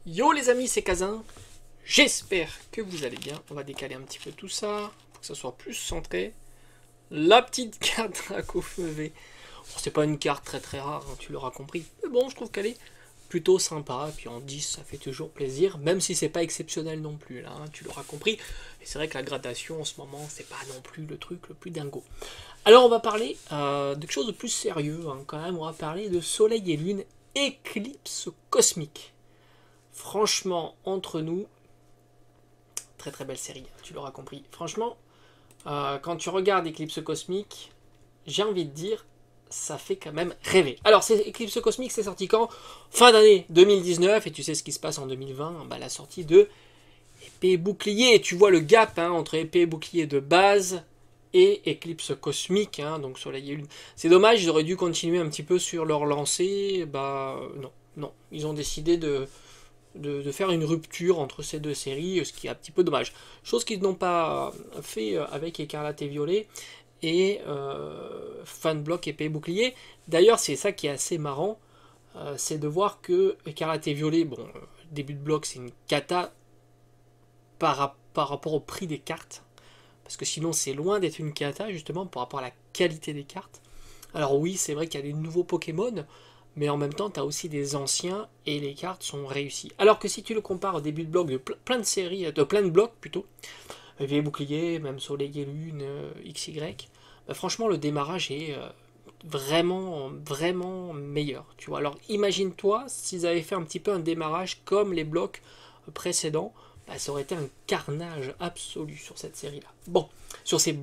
Yo les amis, c'est Kazin. J'espère que vous allez bien. On va décaler un petit peu tout ça pour que ça soit plus centré. La petite carte Dracofeu. Bon, c'est pas une carte très rare, hein, tu l'auras compris. Mais bon, je trouve qu'elle est plutôt sympa. Et puis en 10, ça fait toujours plaisir. Même si c'est pas exceptionnel non plus, là, hein, tu l'auras compris. Et c'est vrai que la gradation en ce moment, c'est pas non plus le truc le plus dingo. Alors on va parler de quelque chose de plus sérieux, hein, quand même. On va parler de Soleil et Lune, éclipse cosmique. Franchement, entre nous, très belle série, tu l'auras compris. Franchement, quand tu regardes Éclipse Cosmique, j'ai envie de dire, ça fait quand même rêver. Alors, Éclipse Cosmique, c'est sorti quand? Fin d'année 2019, et tu sais ce qui se passe en 2020, bah, la sortie de Épée et Bouclier. Et tu vois le gap hein, entre Épée et Bouclier de base et Éclipse Cosmique, hein, donc Soleil et Lune. C'est dommage, ils auraient dû continuer un petit peu sur leur lancée. Bah non, ils ont décidé de faire une rupture entre ces deux séries, ce qui est un petit peu dommage. Chose qu'ils n'ont pas fait avec Écarlate et Violet et Fanblock Épée et Bouclier. D'ailleurs, c'est ça qui est assez marrant, c'est de voir que Écarlate et Violet, bon, début de bloc, c'est une cata par rapport au prix des cartes, parce que sinon c'est loin d'être une cata, justement, par rapport à la qualité des cartes. Alors oui, c'est vrai qu'il y a des nouveaux Pokémon, mais en même temps, tu as aussi des anciens et les cartes sont réussies. Alors que si tu le compares au début de bloc de plein de séries, de plein de blocs plutôt, Épée et Bouclier, même Soleil et Lune, XY, bah franchement, le démarrage est vraiment meilleur. Tu vois. Alors imagine-toi s'ils avaient fait un petit peu un démarrage comme les blocs précédents, bah, ça aurait été un carnage absolu sur cette série-là. Bon, sur ces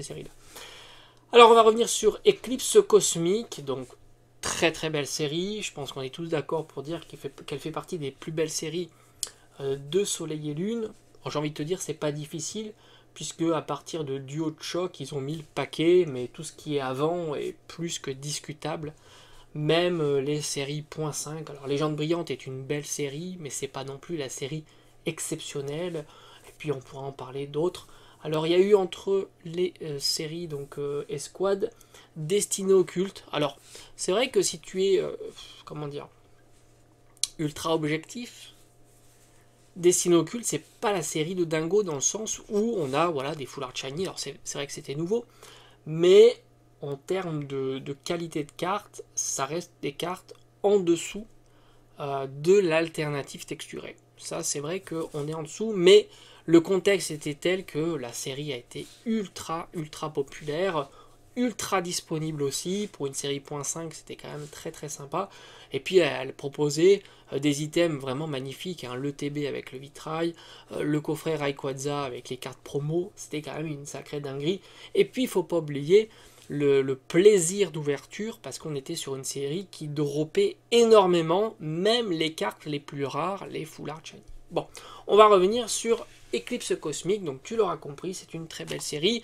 séries-là. Alors on va revenir sur Éclipse Cosmique, donc très belle série. Je pense qu'on est tous d'accord pour dire qu'elle fait partie des plus belles séries de Soleil et Lune. J'ai envie de te dire, c'est pas difficile, puisque à partir de Duo de Choc, ils ont mis le paquet, mais tout ce qui est avant est plus que discutable. Même les séries .5. Alors Légende Brillante est une belle série, mais c'est pas non plus la série exceptionnelle. Et puis on pourra en parler d'autres. Alors il y a eu entre les séries donc Esquad, Destinée Occulte. Alors c'est vrai que si tu es comment dire ultra objectif, Destinée Occulte c'est pas la série de dingo dans le sens où on a voilà des Full Art Shiny. Alors c'est vrai que c'était nouveau, mais en termes de qualité de cartes, ça reste des cartes en dessous de l'alternative texturée. Ça c'est vrai qu'on est en dessous, mais le contexte était tel que la série a été ultra populaire, ultra disponible aussi. Pour une série .5, c'était quand même très sympa. Et puis elle proposait des items vraiment magnifiques, hein. Le TB avec le vitrail, le coffret Rayquaza avec les cartes promo, c'était quand même une sacrée dinguerie. Et puis il faut pas oublier le plaisir d'ouverture, parce qu'on était sur une série qui droppait énormément, même les cartes les plus rares, les Full Art Shiny. Bon, on va revenir sur Éclipse Cosmique, donc tu l'auras compris, c'est une très belle série.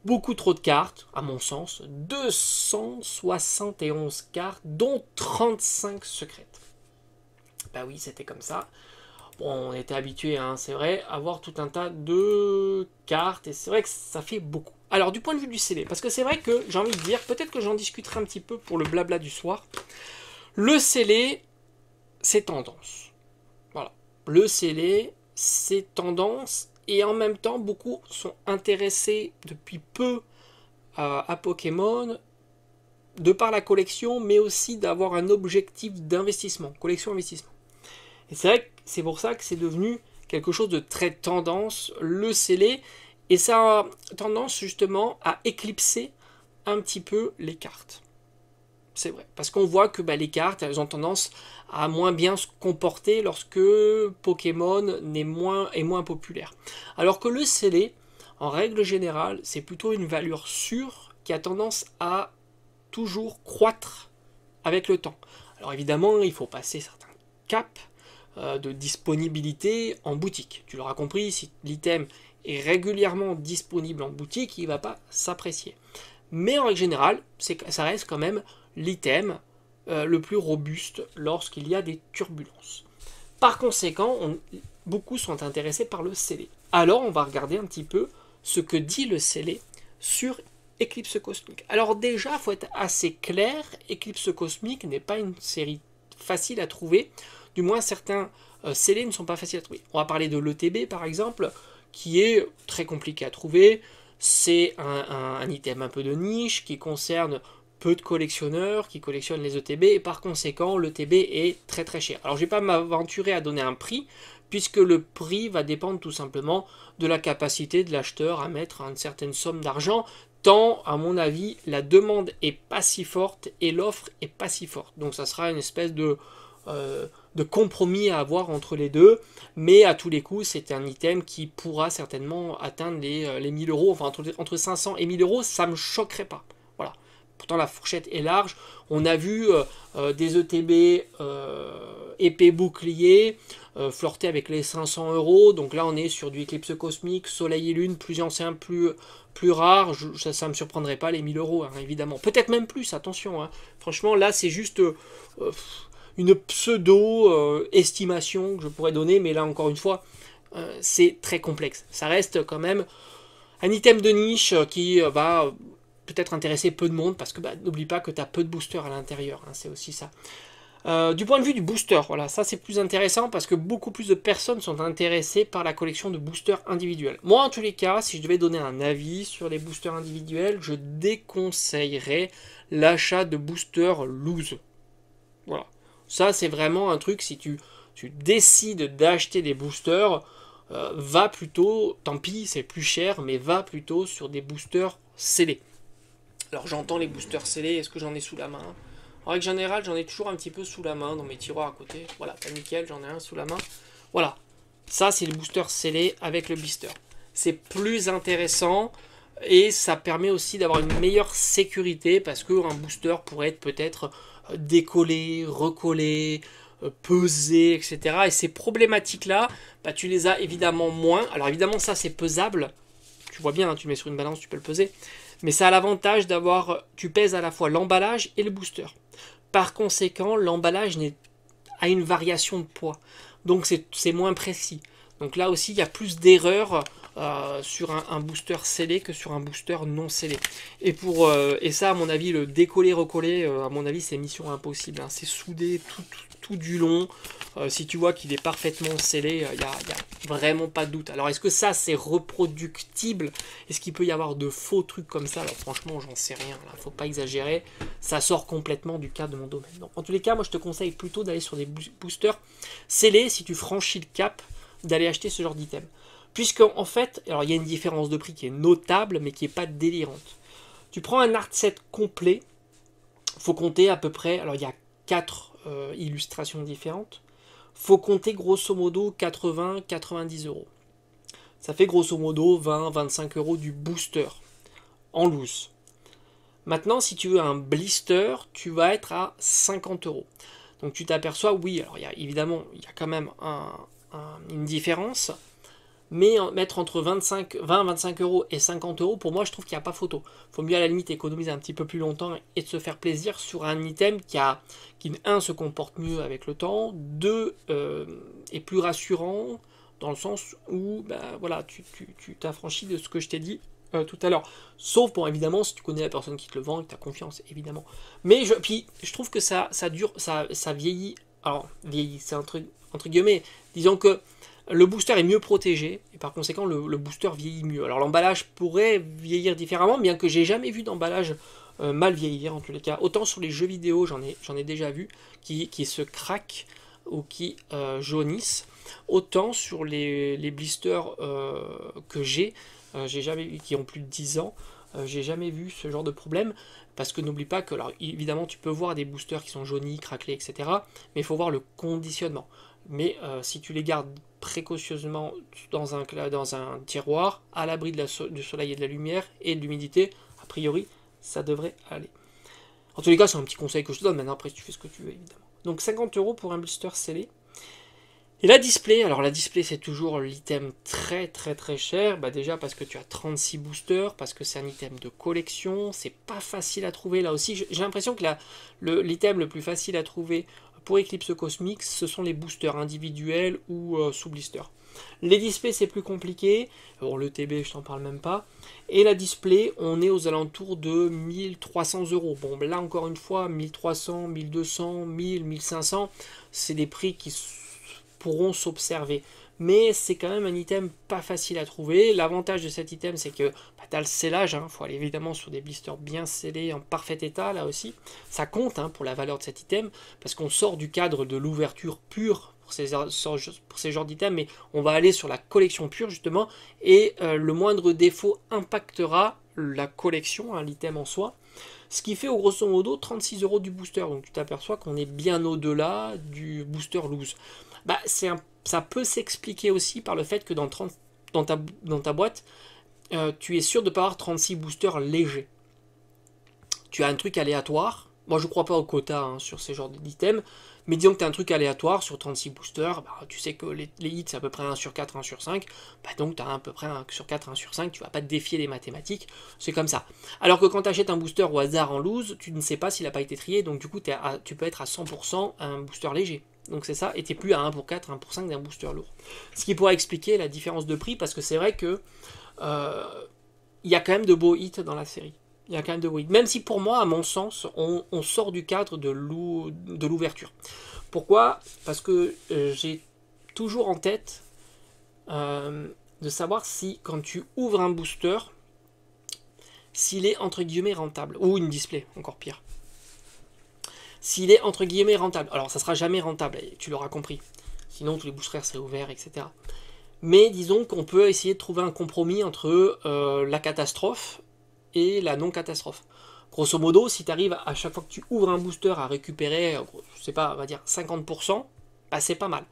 Beaucoup trop de cartes, à mon sens. 271 cartes, dont 35 secrètes. Bah oui, c'était comme ça. Bon, on était habitué, hein, c'est vrai, à avoir tout un tas de cartes, et c'est vrai que ça fait beaucoup. Alors, du point de vue du scellé, parce que c'est vrai que j'ai envie de dire, peut-être que j'en discuterai un petit peu pour le blabla du soir, le scellé, c'est tendance. Voilà. Le scellé, c'est tendance, et en même temps, beaucoup sont intéressés depuis peu à Pokémon, de par la collection, mais aussi d'avoir un objectif d'investissement, collection-investissement. Et c'est vrai que c'est pour ça que c'est devenu quelque chose de très tendance, le scellé, et ça a tendance justement à éclipser un petit peu les cartes. C'est vrai, parce qu'on voit que les cartes, elles ont tendance à moins bien se comporter lorsque Pokémon est moins populaire. Alors que le scellé, en règle générale, c'est plutôt une valeur sûre qui a tendance à toujours croître avec le temps. Alors évidemment, il faut passer certains caps de disponibilité en boutique. Tu l'auras compris, si l'item est régulièrement disponible en boutique, il ne va pas s'apprécier. Mais en règle générale, ça reste quand même l'item le plus robuste lorsqu'il y a des turbulences. Par conséquent, beaucoup sont intéressés par le scellé. Alors on va regarder un petit peu ce que dit le scellé sur Éclipse Cosmique. Alors déjà, il faut être assez clair, Éclipse Cosmique n'est pas une série facile à trouver, du moins certains scellés ne sont pas faciles à trouver. On va parler de l'ETB par exemple, qui est très compliqué à trouver. C'est un item un peu de niche qui concerne peu de collectionneurs qui collectionnent les ETB et par conséquent l'ETB est très très cher. Alors je ne vais pas m'aventurer à donner un prix puisque le prix va dépendre tout simplement de la capacité de l'acheteur à mettre une certaine somme d'argent, tant à mon avis la demande est pas si forte et l'offre est pas si forte. Donc ça sera une espèce de compromis à avoir entre les deux, mais à tous les coups c'est un item qui pourra certainement atteindre les 1000 euros, enfin entre 500 et 1000 euros, ça me choquerait pas. Voilà. Pourtant la fourchette est large. On a vu des ETB épée bouclier flirter avec les 500 euros. Donc là on est sur du éclipse cosmique, soleil et lune, plus ancien, plus rare. Ça ne me surprendrait pas les 1000 euros, hein, évidemment. Peut-être même plus, attention. Hein. Franchement là c'est juste une pseudo-estimation que je pourrais donner. Mais là encore une fois c'est très complexe. Ça reste quand même un item de niche qui va peut-être intéresser peu de monde parce que n'oublie pas que tu as peu de boosters à l'intérieur, hein, c'est aussi ça. Du point de vue du booster, voilà, ça c'est plus intéressant parce que beaucoup plus de personnes sont intéressées par la collection de boosters individuels. Moi en tous les cas, si je devais donner un avis sur les boosters individuels, je déconseillerais l'achat de boosters loose. Voilà, ça c'est vraiment un truc, si tu décides d'acheter des boosters, va plutôt, tant pis c'est plus cher, mais va plutôt sur des boosters scellés. Alors j'entends les boosters scellés, est-ce que j'en ai sous la main? En règle générale, j'en ai toujours un petit peu sous la main dans mes tiroirs à côté. Voilà, pas nickel, j'en ai un sous la main. Voilà, ça c'est le booster scellé avec le blister. C'est plus intéressant et ça permet aussi d'avoir une meilleure sécurité parce qu'un booster pourrait être peut-être décollé, recollé, pesé, etc. Et ces problématiques-là, tu les as évidemment moins. Alors évidemment ça c'est pesable. Tu vois bien, hein, tu le mets sur une balance, tu peux le peser. Mais ça a l'avantage d'avoir, tu pèses à la fois l'emballage et le booster. Par conséquent, l'emballage a une variation de poids. Donc c'est moins précis. Donc là aussi, il y a plus d'erreurs sur un booster scellé que sur un booster non scellé. Et ça, à mon avis, le décoller-recoller, à mon avis, c'est mission impossible. Hein. C'est soudé tout du long. Si tu vois qu'il est parfaitement scellé, il n'y a vraiment pas de doute. Alors est-ce que ça c'est reproductible? Est-ce qu'il peut y avoir de faux trucs comme ça? Alors franchement j'en sais rien, il ne faut pas exagérer, ça sort complètement du cadre de mon domaine. Donc, en tous les cas moi je te conseille plutôt d'aller sur des boosters scellés si tu franchis le cap d'aller acheter ce genre d'item. Puisque en fait, alors il y a une différence de prix qui est notable mais qui n'est pas délirante. Tu prends un art set complet, il faut compter à peu près, alors il y a 4 illustrations différentes. Faut compter grosso modo 80-90 euros. Ça fait grosso modo 20-25 euros du booster en loose. Maintenant, si tu veux un blister, tu vas être à 50 euros. Donc tu t'aperçois, oui, alors évidemment, il y a quand même une différence. Mais mettre entre 20-25 euros et 50 euros, pour moi, je trouve qu'il n'y a pas photo. Il faut mieux à la limite économiser un petit peu plus longtemps et de se faire plaisir sur un item qui, un, se comporte mieux avec le temps, deux, est plus rassurant, dans le sens où voilà, tu t'affranchis de ce que je t'ai dit tout à l'heure. Sauf, bon, évidemment, si tu connais la personne qui te le vend et que tu as confiance, évidemment. Mais puis, je trouve que ça vieillit. Alors, vieillit, c'est entre guillemets, disons que le booster est mieux protégé et par conséquent le booster vieillit mieux. Alors l'emballage pourrait vieillir différemment, bien que j'ai jamais vu d'emballage mal vieillir en tous les cas. Autant sur les jeux vidéo, j'en ai déjà vu qui se craquent ou qui jaunissent. Autant sur les blisters que j'ai jamais vu, qui ont plus de 10 ans, j'ai jamais vu ce genre de problème. Parce que n'oublie pas que, alors, évidemment, tu peux voir des boosters qui sont jaunis, craquelés, etc. Mais il faut voir le conditionnement. Mais si tu les gardes précautionneusement dans un tiroir, à l'abri du soleil et de la lumière et de l'humidité, a priori, ça devrait aller. En tous les cas, c'est un petit conseil que je te donne. Maintenant, après, tu fais ce que tu veux, évidemment. Donc 50 euros pour un blister scellé. Et la display, alors la display c'est toujours l'item très très très cher, déjà parce que tu as 36 boosters, parce que c'est un item de collection, c'est pas facile à trouver là aussi, j'ai l'impression que l'item le plus facile à trouver pour Eclipse Cosmic, ce sont les boosters individuels ou sous blister. Les displays, c'est plus compliqué. Bon, le TB, je t'en parle même pas. Et la display, on est aux alentours de 1300 €. Bon, là, encore une fois, 1300, 1200, 1000, 1500, c'est des prix qui pourront s'observer. Mais c'est quand même un item pas facile à trouver. L'avantage de cet item, c'est que tu as le scellage. Il faut aller évidemment sur des blisters bien scellés, en parfait état, là aussi. Ça compte pour la valeur de cet item, parce qu'on sort du cadre de l'ouverture pure pour ces genres d'items, mais on va aller sur la collection pure, justement, et le moindre défaut impactera la collection, l'item en soi. Ce qui fait, au grosso modo, 36 € du booster. Donc tu t'aperçois qu'on est bien au-delà du booster loose. Ça peut s'expliquer aussi par le fait que dans ta boîte, tu es sûr de ne pas avoir 36 boosters légers. Tu as un truc aléatoire. Moi, je ne crois pas au quota sur ces genres d'items. Mais disons que tu as un truc aléatoire sur 36 boosters. Tu sais que les hits, c'est à peu près 1 sur 4, 1 sur 5. Donc, tu as à peu près 1 sur 4, 1 sur 5. Tu ne vas pas te défier des mathématiques. C'est comme ça. Alors que quand tu achètes un booster au hasard en loose, tu ne sais pas s'il n'a pas été trié. Donc, du coup, tu peux être à 100% un booster léger. Donc c'est ça, et tu n'es plus à 1 pour 4, 1 pour 5 d'un booster lourd. Ce qui pourrait expliquer la différence de prix, parce que c'est vrai que y a quand même de beaux hits dans la série. Il y a quand même de beaux hits. Même si pour moi, à mon sens, on sort du cadre de l'ouverture. Pourquoi? Parce que j'ai toujours en tête de savoir si, quand tu ouvres un booster, s'il est entre guillemets rentable. Ou une display, encore pire. S'il est entre guillemets rentable. Alors ça sera jamais rentable, tu l'auras compris. Sinon tous les boosters seraient ouverts, etc. Mais disons qu'on peut essayer de trouver un compromis entre la catastrophe et la non-catastrophe. Grosso modo, si tu arrives à chaque fois que tu ouvres un booster à récupérer, je sais pas, on va dire 50%, c'est pas mal.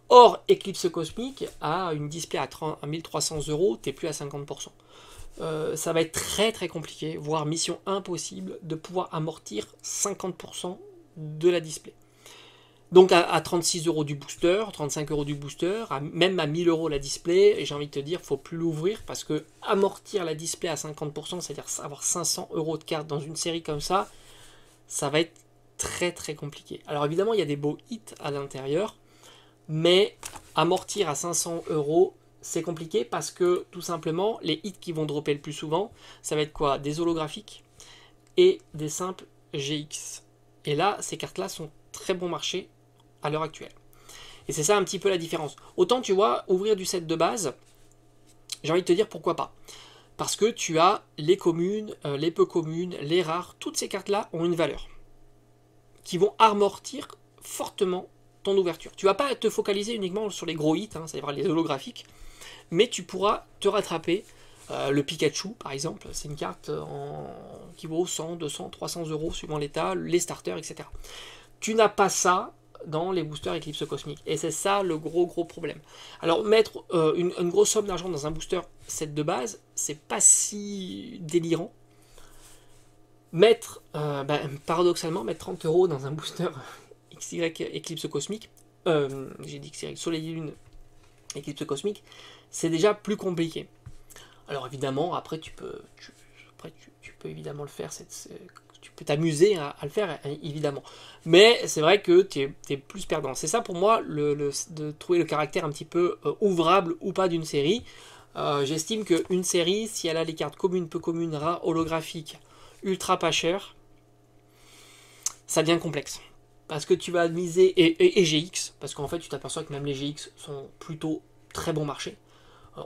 Or, Eclipse Cosmic a une display à 1300 €, t'es plus à 50%. Ça va être très très compliqué, voire mission impossible, de pouvoir amortir 50% de la display. Donc à 36 € du booster, 35 € du booster, même à 1000 € la display, et j'ai envie de te dire, il ne faut plus l'ouvrir, parce que amortir la display à 50%, c'est-à-dire avoir 500 € de cartes dans une série comme ça va être très très compliqué. Alors évidemment, il y a des beaux hits à l'intérieur, mais amortir à 500 €, c'est compliqué parce que tout simplement, les hits qui vont dropper le plus souvent, ça va être quoi? Des holographiques et des simples GX. Et là, ces cartes-là sont très bon marché à l'heure actuelle. Et c'est ça un petit peu la différence. Autant, tu vois, ouvrir du set de base, j'ai envie de te dire pourquoi pas. Parce que tu as les communes, les peu communes, les rares, toutes ces cartes-là ont une valeur qui vont amortir fortement ton ouverture. Tu vas pas te focaliser uniquement sur les gros hits, c'est-à-dire les holographiques, mais tu pourras te rattraper. Le Pikachu, par exemple, c'est une carte qui vaut 100, 200, 300 € suivant l'état, les starters, etc. Tu n'as pas ça dans les boosters Eclipse Cosmic. Et c'est ça le gros problème. Alors mettre une grosse somme d'argent dans un booster set de base, c'est pas si délirant. Paradoxalement, mettre 30 € dans un booster XY Eclipse Cosmic, j'ai dit XY Soleil et Lune Eclipse Cosmic, c'est déjà plus compliqué. Alors évidemment, après tu peux évidemment le faire, tu peux t'amuser à le faire, évidemment. Mais c'est vrai que tu es plus perdant. C'est ça pour moi, de trouver le caractère un petit peu ouvrable ou pas d'une série. J'estime qu'une série, si elle a les cartes communes, peu communes, rares, holographiques, ultra pas chères, ça devient complexe. Parce que tu vas miser, et GX, parce qu'en fait tu t'aperçois que même les GX sont plutôt très bon marché.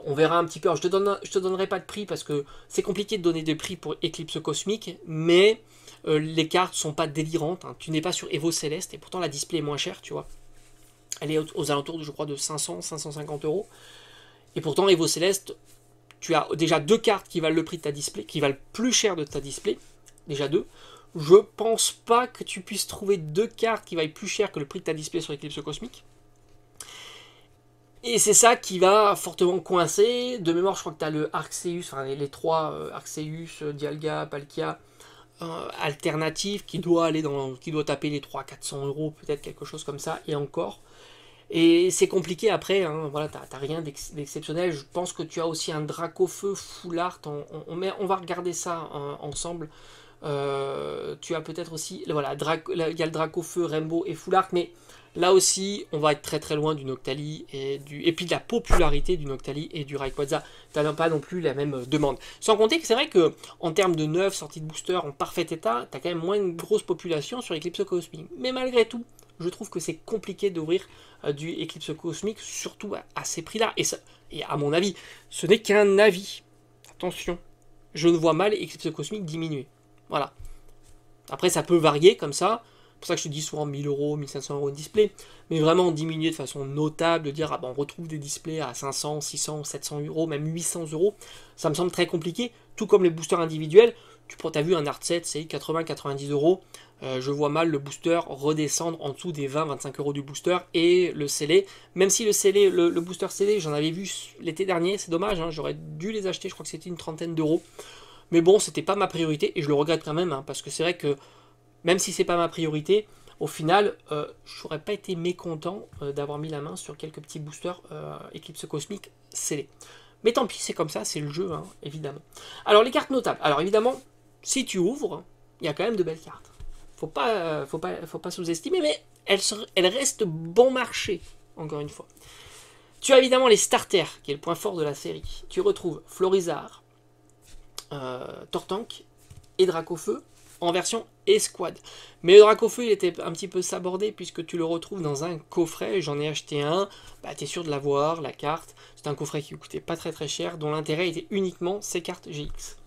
On verra un petit peu. Alors, je te donnerai pas de prix parce que c'est compliqué de donner des prix pour Eclipse Cosmic, mais les cartes sont pas délirantes. Tu n'es pas sur Evo Céleste et pourtant la display est moins chère, tu vois. Elle est aux alentours, je crois, de 500, 550 €. Et pourtant, Evo Céleste, tu as déjà 2 cartes qui valent le prix de ta display, qui valent plus cher de ta display. Déjà 2. Je pense pas que tu puisses trouver 2 cartes qui valent plus cher que le prix de ta display sur Eclipse Cosmic. Et c'est ça qui va fortement coincer. De mémoire, je crois que tu as le Arceus, enfin les 3 Arceus, Dialga, Palkia, alternatifs qui doit taper les 300-400 € peut-être, quelque chose comme ça, et encore. Et c'est compliqué après, voilà, t'as rien d'exceptionnel. Je pense que tu as aussi un Dracofeu full art. On va regarder ça ensemble. Tu as peut-être aussi, voilà, il y a le Dracofeu, Rainbow et Full Art, mais là aussi, on va être très très loin du Noctali et puis de la popularité du Noctali et du Rayquaza. Tu n'as pas non plus la même demande. Sans compter que c'est vrai que en termes de neuf sorties de booster en parfait état, tu as quand même moins une grosse population sur Eclipse Cosmique. Mais malgré tout, je trouve que c'est compliqué d'ouvrir du Eclipse Cosmique, surtout à ces prix-là. Et à mon avis, ce n'est qu'un avis. Attention, je ne vois mal Eclipse Cosmique diminuer. Voilà. Après, ça peut varier comme ça. C'est pour ça que je te dis souvent 1000 euros, 1500 euros de display. Mais vraiment diminuer de façon notable, de dire ah ben on retrouve des displays à 500, 600, 700 euros, même 800 euros, ça me semble très compliqué. Tout comme les boosters individuels. Tu as vu un Art set, c'est 80-90 euros. Je vois mal le booster redescendre en dessous des 20-25 euros du booster. Et le scellé, même si le booster scellé, j'en avais vu l'été dernier, c'est dommage, hein, j'aurais dû les acheter, je crois que c'était une trentaine d'euros. Mais bon, c'était pas ma priorité et je le regrette quand même, hein, parce que c'est vrai que même si c'est pas ma priorité, au final, je n'aurais pas été mécontent d'avoir mis la main sur quelques petits boosters Eclipse Cosmique scellés. Mais tant pis, c'est comme ça, c'est le jeu, hein, évidemment. Alors, les cartes notables. Alors, évidemment, si tu ouvres, il y a quand même de belles cartes. Faut pas sous-estimer, mais elles restent bon marché, encore une fois. Tu as évidemment les starters, qui est le point fort de la série. Tu retrouves Florizard, Tortank et Dracofeu en version Esquad. Mais le Dracofeu, il était un petit peu sabordé puisque tu le retrouves dans un coffret. J'en ai acheté un. Bah, tu es sûr de l'avoir, la carte. C'est un coffret qui coûtait pas très très cher, dont l'intérêt était uniquement ces cartes GX.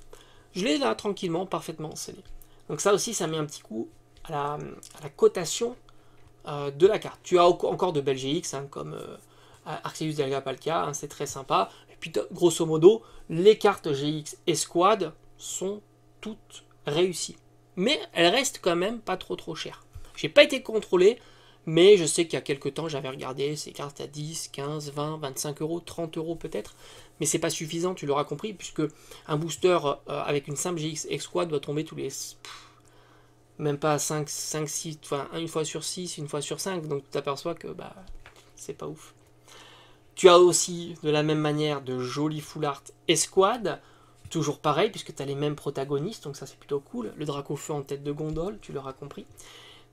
Je l'ai là tranquillement, parfaitement scellé. Donc ça aussi, ça met un petit coup à la cotation de la carte. Tu as encore de belles GX, hein, comme Arceus Dialga-Palkia, hein, c'est très sympa. Et puis grosso modo, les cartes GX Esquad sont toutes réussies. Mais elles restent quand même pas trop chères. J'ai pas été contrôlé, mais je sais qu'il y a quelques temps, j'avais regardé ces cartes à 10, 15, 20, 25 euros, 30 euros peut-être. Mais c'est pas suffisant, tu l'auras compris, puisque un booster avec une simple GX Esquad doit tomber tous les... même pas 5, 6, enfin une fois sur 6, une fois sur 5, donc tu t'aperçois que bah c'est pas ouf. Tu as aussi de la même manière de jolis full art Esquad, toujours pareil puisque tu as les mêmes protagonistes, donc ça c'est plutôt cool. Le Dracofeu en tête de gondole, tu l'auras compris.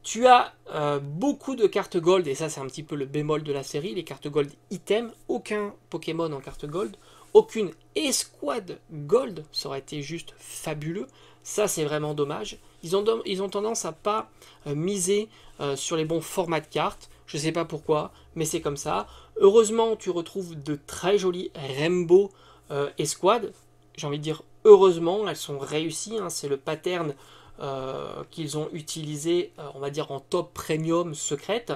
Tu as beaucoup de cartes gold, et ça c'est un petit peu le bémol de la série, les cartes gold item, aucun Pokémon en carte gold, aucune Esquad gold, ça aurait été juste fabuleux. Ça c'est vraiment dommage. Ils ont tendance à pas miser sur les bons formats de cartes. Je sais pas pourquoi, mais c'est comme ça. Heureusement, tu retrouves de très jolis Rainbow Esquad. J'ai envie de dire heureusement, elles sont réussies. Hein, c'est le pattern qu'ils ont utilisé, on va dire en top premium secrète.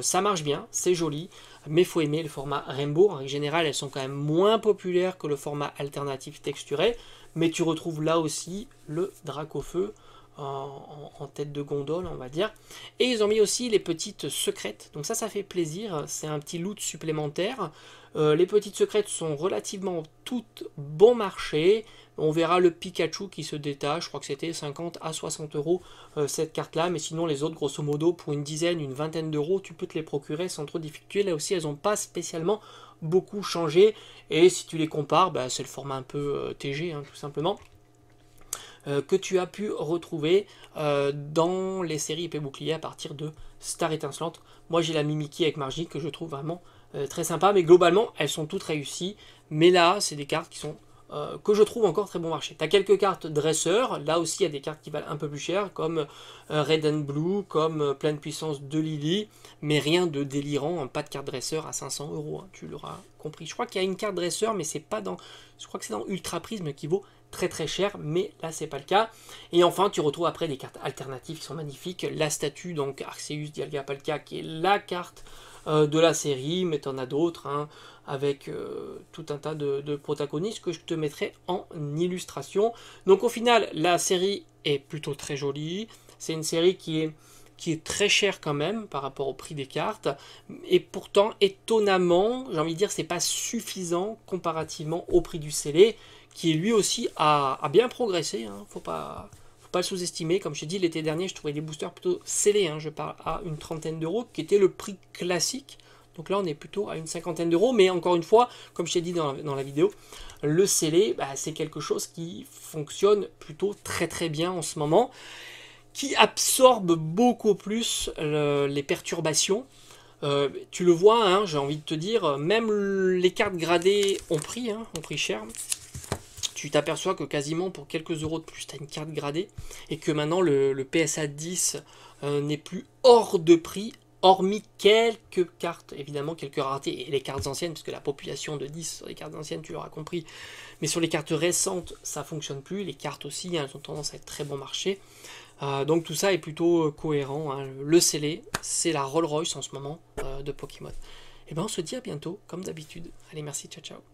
Ça marche bien, c'est joli, mais faut aimer le format Rainbow. En général, elles sont quand même moins populaires que le format alternatif texturé, mais tu retrouves là aussi le Dracofeu en tête de gondole, on va dire. Et ils ont mis aussi les petites secrètes, donc ça fait plaisir, c'est un petit loot supplémentaire. Les petites secrètes sont relativement toutes bon marché. On verra le Pikachu qui se détache, je crois que c'était 50 à 60 euros cette carte-là, mais sinon les autres, grosso modo, pour une dizaine, une vingtaine d'euros, tu peux te les procurer sans trop de difficulté. Là aussi, elles n'ont pas spécialement beaucoup changé, et si tu les compares, bah, c'est le format un peu TG, hein, tout simplement, que tu as pu retrouver dans les séries épée bouclier à partir de Star Étincelante. Moi j'ai la Mimikyu avec Margie que je trouve vraiment très sympa, mais globalement elles sont toutes réussies. Mais là c'est des cartes qui sont que je trouve encore très bon marché. Tu as quelques cartes dresseurs, là aussi il y a des cartes qui valent un peu plus cher, comme Red and Blue, comme Pleine Puissance de Lily, mais rien de délirant, hein, pas de carte dresseur à 500 euros, hein, tu l'auras compris. Je crois qu'il y a une carte dresseur, mais c'est pas dans. Je crois que c'est dans Ultra Prisme qui vaut très cher, mais là c'est pas le cas. Et enfin tu retrouves après des cartes alternatives qui sont magnifiques, la statue donc Arceus Dialga-Palkia qui est la carte de la série, mais tu en as d'autres hein, avec tout un tas de protagonistes que je te mettrai en illustration. Donc au final la série est plutôt très jolie, c'est une série qui est très chère quand même par rapport au prix des cartes, et pourtant étonnamment, j'ai envie de dire, c'est pas suffisant comparativement au prix du scellé, qui lui aussi a bien progressé, hein. Faut pas le sous-estimer. Comme je t'ai dit, l'été dernier, je trouvais les boosters plutôt scellés, hein. Je parle à une trentaine d'euros, qui était le prix classique Donc là, on est plutôt à une cinquantaine d'euros. Mais encore une fois, comme je t'ai dit dans la vidéo, le scellé, bah, c'est quelque chose qui fonctionne plutôt très très bien en ce moment, qui absorbe beaucoup plus les perturbations. Tu le vois, hein, j'ai envie de te dire, même les cartes gradées ont pris cher. Tu t'aperçois que quasiment pour quelques euros de plus, tu as une carte gradée, et que maintenant le PSA 10 n'est plus hors de prix, hormis quelques cartes, évidemment quelques raretés, et les cartes anciennes, parce que la population de 10 sur les cartes anciennes, tu l'auras compris, mais sur les cartes récentes, ça fonctionne plus, les cartes aussi, hein, elles ont tendance à être très bon marché. Donc tout ça est plutôt cohérent, hein. Le scellé, c'est la Rolls Royce en ce moment de Pokémon. Et bien on se dit à bientôt, comme d'habitude. Allez, merci, ciao ciao.